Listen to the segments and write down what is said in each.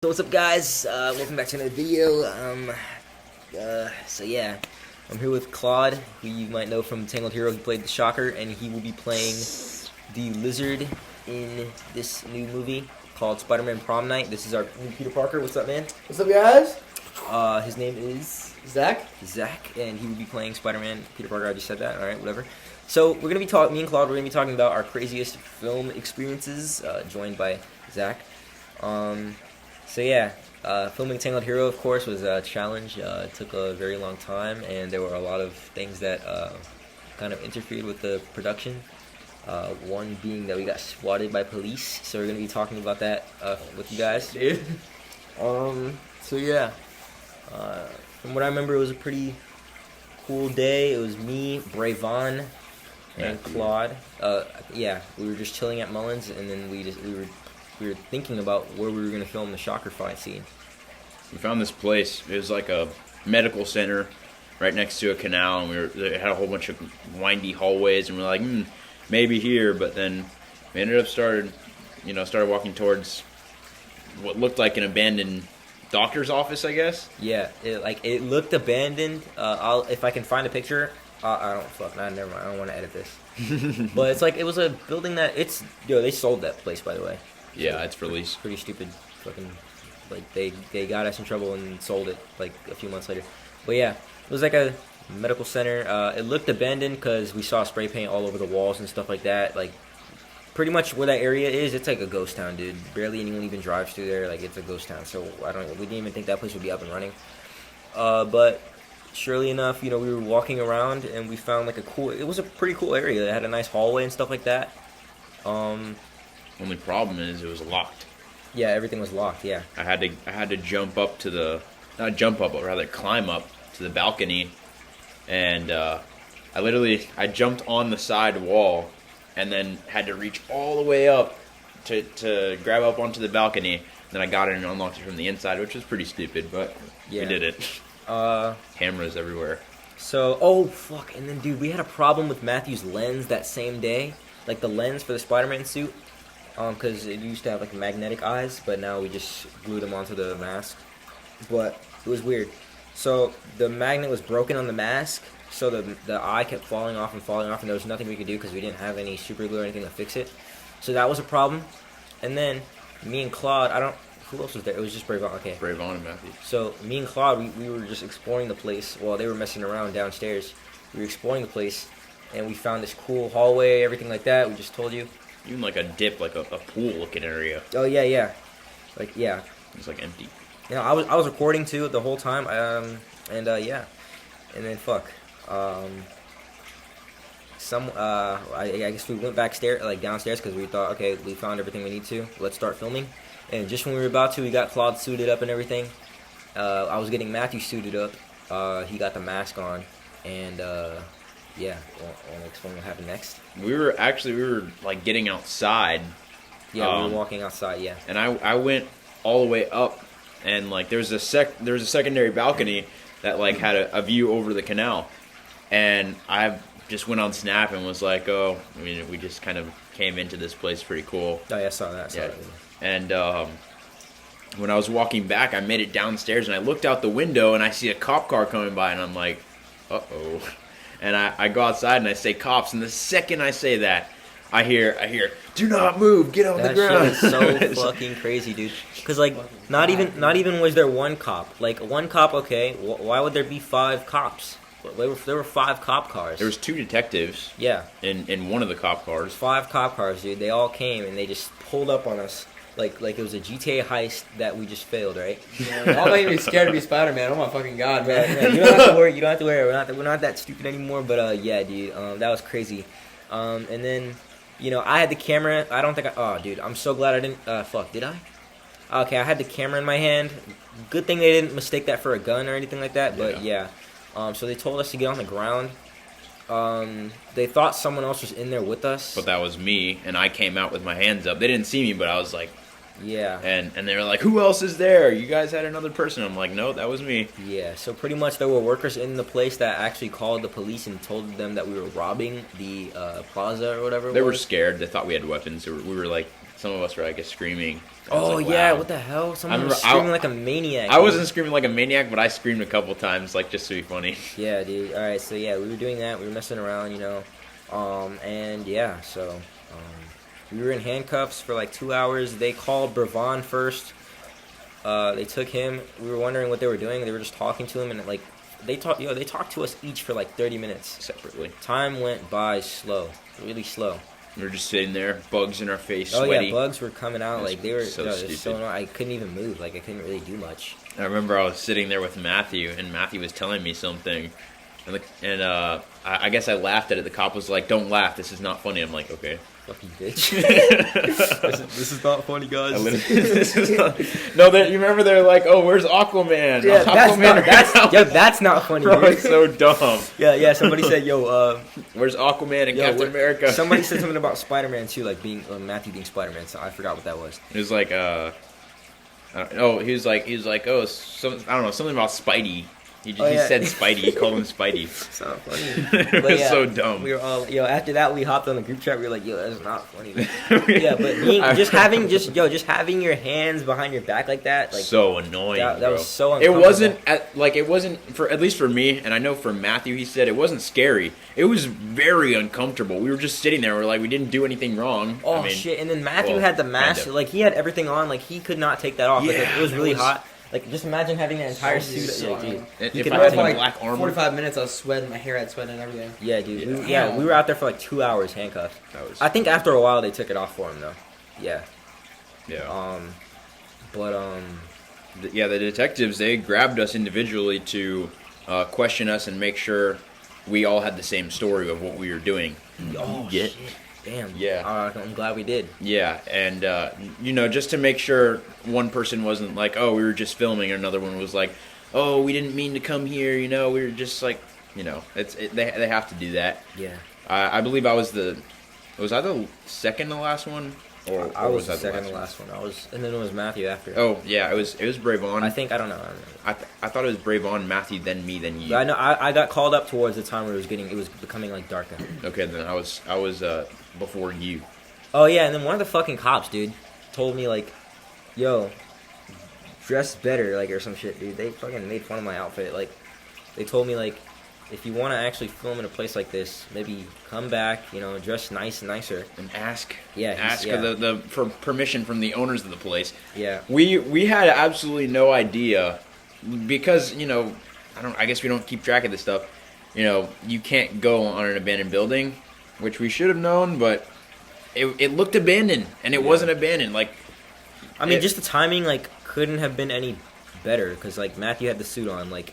So what's up, guys? Welcome back to another video. So yeah, I'm here with Claude, who you might know from Tangled Hero. He played the Shocker, and he will be playing the Lizard in this new movie called Spider-Man Prom Night. This is our new Peter Parker. What's up, man? What's up, guys? His name is Zach, and he will be playing Spider-Man. Peter Parker. I just said that. All right, whatever. So we're gonna be talking. Me and Claude, we're gonna be talking about our craziest film experiences, joined by Zach. So yeah, filming Tangled Hero, of course, was a challenge. It took a very long time, and there were a lot of things that kind of interfered with the production. One being that we got swatted by police, so we're going to be talking about that with you guys. dude. So yeah, from what I remember, it was a pretty cool day. It was me, Bravon, and Claude. Yeah, we were just chilling at Mullins, and then we were thinking about where we were going to film the Shocker fight scene. We found this place. It was like a medical center right next to a canal, and it had a whole bunch of windy hallways, and we're like, maybe here. But then we ended up started walking towards what looked like an abandoned doctor's office, I guess. Yeah, it looked abandoned. If I can find a picture. Never mind. I don't want to edit this. But it was a building that they sold that place, by the way. Yeah, it's released. Pretty stupid, fucking, they got us in trouble and sold it like a few months later. But yeah, it was like a medical center. It looked abandoned because we saw spray paint all over the walls and stuff like that. Like, pretty much where that area is, it's like a ghost town, dude. Barely anyone even drives through there. Like, it's a ghost town. So we didn't even think that place would be up and running. But surely enough, we were walking around and we found it was a pretty cool area. It had a nice hallway and stuff like that. Only problem is it was locked. Yeah, everything was locked. Yeah. I had to jump up to not jump up, but rather climb up to the balcony, and I jumped on the side wall, and then had to reach all the way up to grab up onto the balcony. Then I got it and unlocked it from the inside, which was pretty stupid, but yeah. We did it. Cameras everywhere. So, fuck, and then, dude, we had a problem with Matthew's lens that same day, like the lens for the Spider-Man suit. Because it used to have like magnetic eyes, but now we just glued them onto the mask. But it was weird. So the magnet was broken on the mask, so the eye kept falling off, and there was nothing we could do because we didn't have any super glue or anything to fix it. So that was a problem. And then me and Claude, who else was there? It was just Bravon. Okay. Bravon and Matthew. So me and Claude, we were just exploring the place while they were messing around downstairs. We were exploring the place, and we found this cool hallway, everything like that. We just told you. Even like a dip, like a pool-looking area. Oh yeah. Yeah. It's like empty. Yeah, I was recording too the whole time. Yeah, and then I guess we went downstairs because we thought, okay, we found everything we need to. Let's start filming. And just when we were about to, we got Claude suited up and everything. I was getting Matthew suited up. He got the mask on, and yeah, want to explain what happened next? We were like getting outside. Yeah, we were walking outside. Yeah, and I went all the way up, and like there was a secondary balcony that like had a view over the canal, and I just went on Snap and was like, we just kind of came into this place pretty cool. Oh yeah, I saw that. And when I was walking back, I made it downstairs, and I looked out the window, and I see a cop car coming by, and I'm like, uh-oh. And I go outside and I say cops, and the second I say that, I hear, do not move, get on the ground. That shit is so fucking crazy, dude. Because not even was there one cop. Like one cop, okay. Why would there be 5 cops? There were 5 cop cars. There was 2 detectives. Yeah. In one of the cop cars. 5 cop cars, dude. They all came and they just pulled up on us. Like it was a GTA heist that we just failed, right? Yeah, I'm not even scared to be Spider-Man. Oh my fucking god, man! Yeah, you don't have to worry. You don't have to worry. We're not that stupid anymore. But yeah, dude, that was crazy. And then, I had the camera. I don't think oh, dude, I'm so glad I didn't. Fuck, did I? Okay, I had the camera in my hand. Good thing they didn't mistake that for a gun or anything like that. But yeah. So they told us to get on the ground. They thought someone else was in there with us. But that was me, and I came out with my hands up. They didn't see me, but I was like. Yeah. And they were like, who else is there? You guys had another person. I'm like, no, that was me. Yeah, so pretty much there were workers in the place that actually called the police and told them that we were robbing the plaza or whatever. They were scared. They thought we had weapons. We were like some of us were, I guess, screaming. I Oh was like, yeah, wow. what the hell? Someone remember- was screaming like a maniac. I dude. wasn't screaming like a maniac, but I screamed a couple times, like, just to be funny. Yeah, dude. All right, so yeah, we were doing that. We were messing around, you know, and yeah, so we were in handcuffs for like 2 hours. They called Brevon first. They took him. We were wondering what they were doing. They were just talking to him, and like they talked to us each for like 30 minutes Separately. Time went by slow, really slow. We were just sitting there, bugs in our face, Oh sweaty. yeah, bugs were coming out. It Like they were was so yo, it was so stupid. annoying. I couldn't even move. Like I couldn't really do much. I remember I was sitting there with Matthew, and Matthew was telling me something, and I guess I laughed at it. The cop was like, "Don't laugh. This is not funny." I'm like, "Okay." Fucking bitch. this is not funny, guys. This is not, no, you remember they're like, "Oh, where's Aquaman?" Yeah, Aquaman that's not funny, Bro, dude. it's so dumb. Yeah. Somebody said, "Yo, Where's Aquaman and yo, Captain America? Somebody said something about Spider-Man too, like being Matthew being Spider-Man. So I forgot what that was. It was like, I don't, he was like, oh, I don't know, something about Spidey. He said Spidey. He called him Spidey. It's not funny. It But was yeah, so dumb. We were all, after that we hopped on the group chat. We were like, yo, that's not funny. Yeah, but just having your hands behind your back like that, like so annoying. that bro. was so It uncomfortable. it wasn't for, at least for me, and I know for Matthew, he said it wasn't scary. It was very uncomfortable. We were just sitting there. We're like, we didn't do anything wrong. Oh I mean, shit! And then Matthew well, had the mask, kind of. like he had everything on, like he could not take that off. Like, Yeah, it was really it was- hot. Like just imagine having that entire So suit. so Like, dude, If you I could had not the take- black armor, 45 minutes, I was sweating. My hair had sweat and everything. Yeah, dude. Yeah. We were out there for like 2 hours handcuffed. that was, I think after a while they took it off for him though. Yeah. yeah. But The detectives, they grabbed us individually to question us and make sure we all had the same story of what we were doing. oh Yeah. shit. Damn. Yeah. I'm glad we did. Yeah, and just to make sure one person wasn't like, "Oh, we were just filming," and another one was like, "Oh, we didn't mean to come here," we were just like, they have to do that. Yeah. I believe was I the second to last one, or I was I the second to last one. And then it was Matthew after. Oh yeah, it was Bravon. I think I don't know. I thought it was Bravon, Matthew, then me, then you. But I know I got called up towards the time where it was becoming like darker. Okay, then I was before you. Oh yeah, and then one of the fucking cops, dude, told me like, "Yo, dress better," like or some shit, dude. They fucking made fun of my outfit. Like, they told me like, if you want to actually film in a place like this, maybe come back, dress nicer. And ask Yeah, for permission from the owners of the place. Yeah. We had absolutely no idea because I guess we don't keep track of this stuff. You can't go on an abandoned building, which we should have known, but it looked abandoned and it wasn't abandoned. Like, I mean, just the timing like couldn't have been any better because like Matthew had the suit on, like.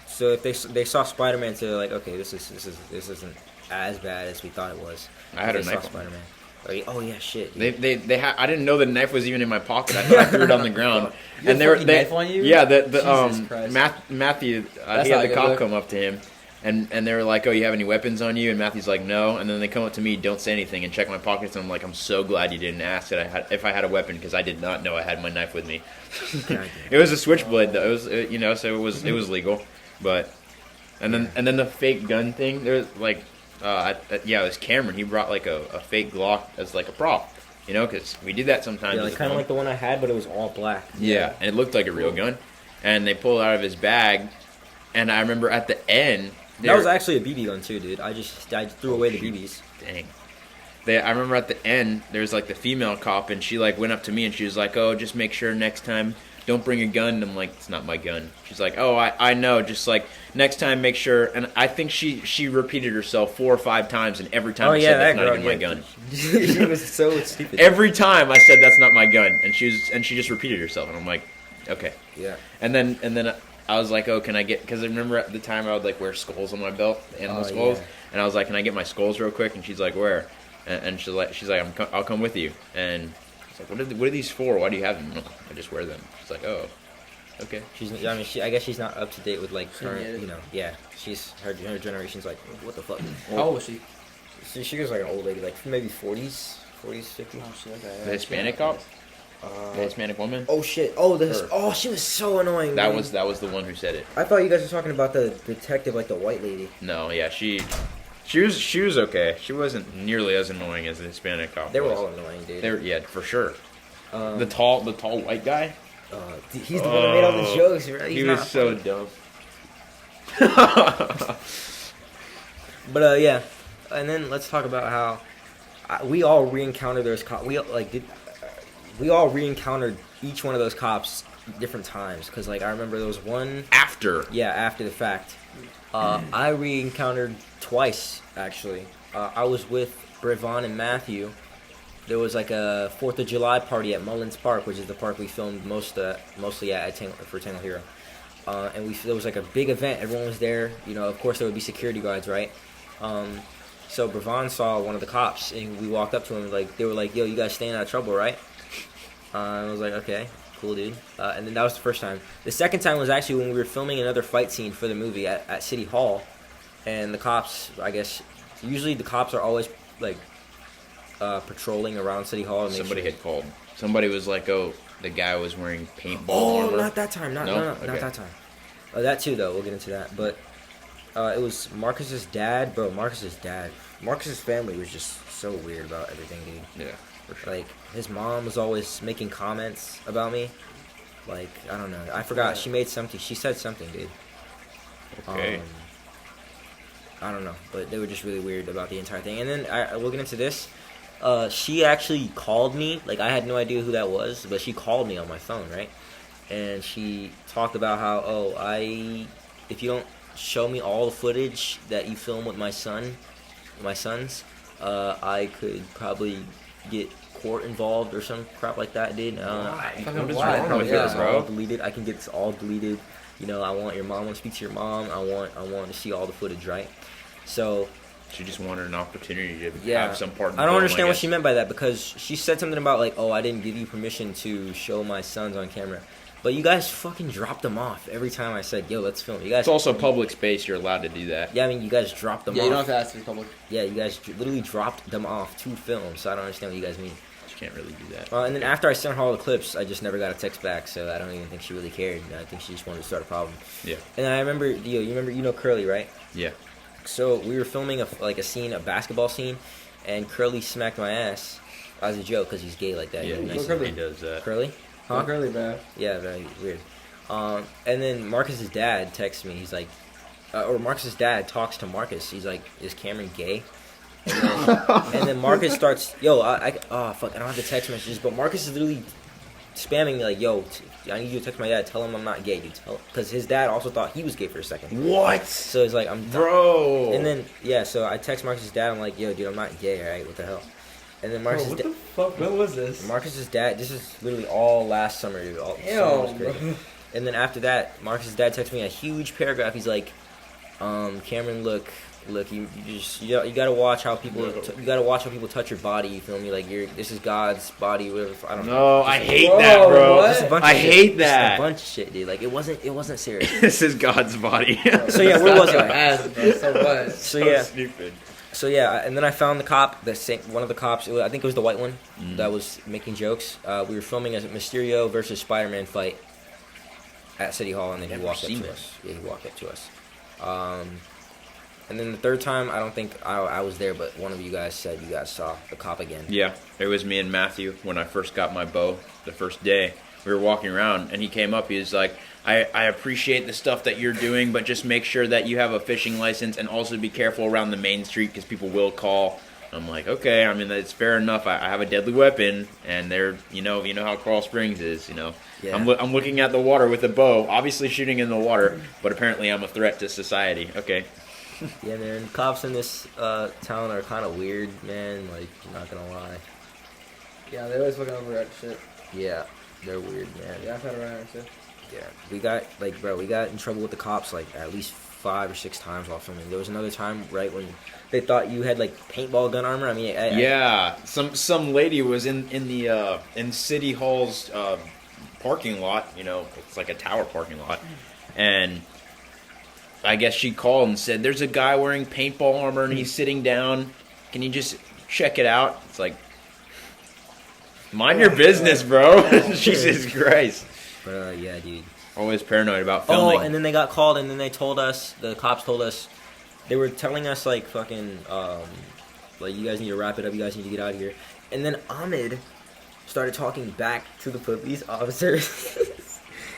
So if they saw Spider-Man, so they're like, okay, this isn't as bad as we thought it was. I had a They saw knife on. Spider-Man. Oh yeah, shit. I didn't know the knife was even in my pocket. I thought I threw it on the ground. You had a fucking knife on you? Yeah, Jesus Christ. Matthew, he That's had not the good cop look. come up to him, and they were like, "Oh, you have any weapons on you?" And Matthew's like, "No." And then they come up to me, don't say anything, and check my pockets. And I'm like, "I'm so glad you didn't ask if I had a weapon because I did not know I had my knife with me." It was a switchblade though. It was so it was legal, but. And then the fake gun thing. There's like, it was Cameron. He brought like a fake Glock as like a prop, because we do that sometimes. Yeah, like kind of like the one I had, but it was all black. Yeah, and it looked like a real gun. And they pulled it out of his bag, and I remember at the end. That was actually a BB gun too, dude. I threw away the shoot. BBs. Dang. I remember at the end, there was like the female cop, and she like went up to me and she was like, "Oh, just make sure next time don't bring a gun." And I'm like, "It's not my gun." She's like, "Oh, I know. Just like next time, make sure." And I think she repeated herself 4 or 5 times, and every time I said that's not even my gun. She was so stupid. Every time I said that's not my gun, and she just repeated herself, and I'm like, okay. Yeah. And then I was like, oh, can I get? Because I remember at the time I would like wear skulls on my belt, animal skulls, yeah. and I was like, can I get my skulls real quick? And she's like, where? And she's like, I'll come with you. And I was like, what are these for? Why do you have them? I just wear them. She's like, oh, okay. I guess she's not up to date with like current, Yeah. Yeah, she's her generation's like, what the fuck? How old was she? She was like an old lady, like maybe 40s, 50s. Oh, shit, okay. The Hispanic cop, the Hispanic woman. Oh shit! Oh, she was so annoying. That man. was the one who said it. I thought you guys were talking about the detective, like the white lady. No, yeah, she She was okay. She wasn't nearly as annoying as the Hispanic cop. They were all annoying, dude. Yeah, for sure. The tall white guy. He's the one that made all the jokes, right? He was so dumb. But yeah, and then let's talk about how we all re-encountered those cops. We all re-encountered each one of those cops different times. Because like I remember there was one after the fact. I re-encountered twice actually. I was with Brevon and Matthew. There was like a 4th of July party at Mullins Park, which is the park we filmed mostly at for Tangled Hero. And there was like a big event. Everyone was there. You know, of course there would be security guards, right? So Brevon saw one of the cops, and we walked up to him. Like they were like, "Yo, you guys staying out of trouble, right?" And I was like, "Okay, cool, dude." And then that was the first time. The second time was actually when we were filming another fight scene for the movie at City Hall, and the cops, I guess, usually the cops are always like patrolling around City Hall. And somebody had called. Somebody was like, "Oh, the guy was wearing paintball armor." Not that time. Not that time. That too, though. We'll get into that. But it was Marcus's dad, bro. Marcus's family was just so weird about everything, dude. Yeah, for sure. Like his mom was always making comments about me. Like I don't know. I forgot. She made something. She said something, dude. Okay. I don't know, but they were just really weird about the entire thing. And then we'll get into this. She actually called me. Like I had no idea who that was, but she called me on my phone, right? And she talked about how, if you don't show me all the footage that you film with my sons, I could probably get court involved or some crap like that, dude. What is why? wrong with Yeah, this, bro? all deleted. I can get this all deleted. You know, I want to speak to your mom. I want to see all the footage, right? So She just wanted an opportunity to yeah, have some part in the I don't film, understand I what guess. she meant by that, because she said something about like, "Oh, I didn't give you permission to show my sons on camera." But you guys fucking dropped them off every time I said, "Yo, let's film." You guys. It's also public space. You're allowed to do that. Yeah, I mean, you guys dropped them off. Yeah, you don't have to ask for public. Yeah, you guys literally dropped them off to film, so I don't understand what you guys mean. You can't really do that. And then after I sent her all the clips, I just never got a text back, so I don't even think she really cared. I think she just wanted to start a problem. Yeah. And I remember, you know Curly, right? Yeah. So we were filming a basketball scene, and Curly smacked my ass as a joke because he's gay like that. Yeah, He's nice. Curly. he does that. Curly? Huh? Curly, bro. Yeah, very weird. And then Marcus's dad texts me. He's like, or Marcus's dad talks to Marcus. He's like, "Is Cameron gay?" And then Marcus starts, "Yo, fuck, I don't have the text messages," but Marcus is literally spamming me like, "Yo, I need you to text my dad. Tell him I'm not gay, dude." Because his dad also thought he was gay for a second. What? So it's like, Bro. And then so I text Marcus's dad. I'm like, "Yo, dude, I'm not gay, alright? What the hell?" And then Marcus's Bro, what the fuck? When was this? Marcus's dad. This is literally all last summer, dude. Summer was crazy. And then after that, Marcus's dad texted me a huge paragraph. He's like, "Cameron, look, you gotta watch how people touch your body. You feel me? Like this is God's body. Whatever. I don't know. No, I hate that, bro. What? Just a bunch of I shit. hate Just that. a bunch of shit, dude. Like it wasn't serious. This is God's body. So yeah, where was Your I? ass, bro. So what? So yeah, Stupid. and then I found the cop, one of the cops. I think it was the white one that was making jokes. We were filming a Mysterio versus Spider-Man fight at City Hall, and then he walked up to us. Yeah, he walked up to us. And then the third time, I don't think I was there, but one of you guys said you guys saw the cop again. Yeah, it was me and Matthew when I first got my bow the first day. We were walking around, and he came up. He was like, I appreciate the stuff that you're doing, but just make sure that you have a fishing license, and also be careful around the main street because people will call. I'm like, okay, I mean, that's fair enough. I have a deadly weapon, and they're, you know how Coral Springs is, you know. Yeah. I'm looking at the water with a bow, obviously shooting in the water, but apparently I'm a threat to society. Okay. Yeah, man. Cops in this town are kind of weird, man. Like, I'm not gonna lie. Yeah, they always fucking over that shit. Yeah, they're weird, man. Yeah, I've had around that shit. Yeah, we got in trouble with the cops like at least 5 or 6 times while filming. There was another time, right, when they thought you had like paintball gun armor. I mean, some lady was in City Hall's parking lot. You know, it's like a tower parking lot, and I guess she called and said, "There's a guy wearing paintball armor and he's sitting down. Can you just check it out?" It's like, mind your business, bro. Jesus Christ. But yeah, dude. Always paranoid about filming. Oh, and then they got called, and then the cops told us, they were telling us like fucking like you guys need to wrap it up, you guys need to get out of here. And then Ahmed started talking back to the police officers.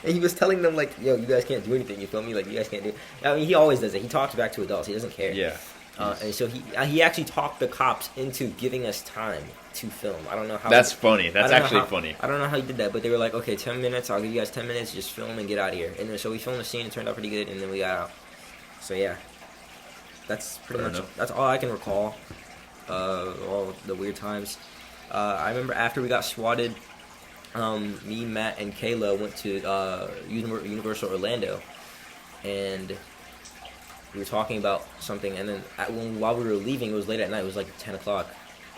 And he was telling them like, yo, you guys can't do anything, you feel me? Like you guys can't do. I mean, he always does it. He talks back to adults. He doesn't care. Yeah. And so he actually talked the cops into giving us time to film. I don't know how. That's funny. I That's don't know actually how- funny. I don't know how he did that, but they were like, okay, 10 minutes. I'll give you guys 10 minutes. Just film and get out of here. And then so we filmed the scene. It turned out pretty good, and then we got out. So yeah, that's pretty Fair much. enough. That's all I can recall. All the weird times. I remember after we got swatted, me, Matt, and Kayla went to Universal Orlando, and we were talking about something. And then while we were leaving, it was late at night. It was like 10 o'clock.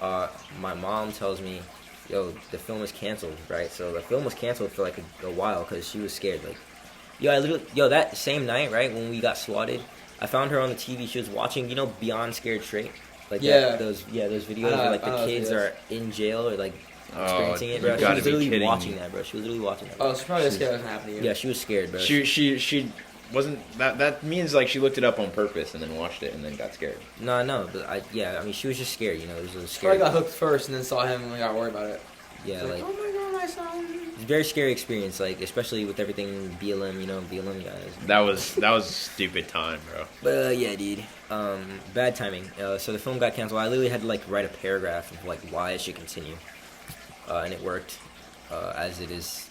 My mom tells me, "Yo, the film is canceled." Right? So the film was canceled for like a while because she was scared. Like, that same night, right when we got swatted, I found her on the TV. She was watching, Beyond Scared Straight. Like Yeah. those videos where like the kids are in jail or like experiencing it, bro. you She gotta was be literally kidding watching me. that, bro. She was literally watching that. Oh, it's probably scared it happened to you. Yeah, she was scared, bro. She wasn't that means like she looked it up on purpose and then watched it and then got scared. No, but I mean, she was just scared, It was a Probably scary. got hooked first and then saw him and we got worried about it. Yeah, It's like oh my god, my son. it's a very scary experience, like especially with everything BLM, BLM guys. That was a stupid time, bro. But yeah, dude, bad timing. So the film got canceled. I literally had to like write a paragraph of like why it should continue, and it worked, as it is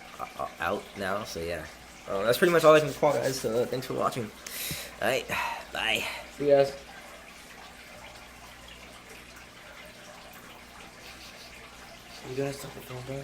out now. So yeah, that's pretty much all I can call, guys. So thanks for watching. All right, bye. See you guys. You guys stop the phone, bro.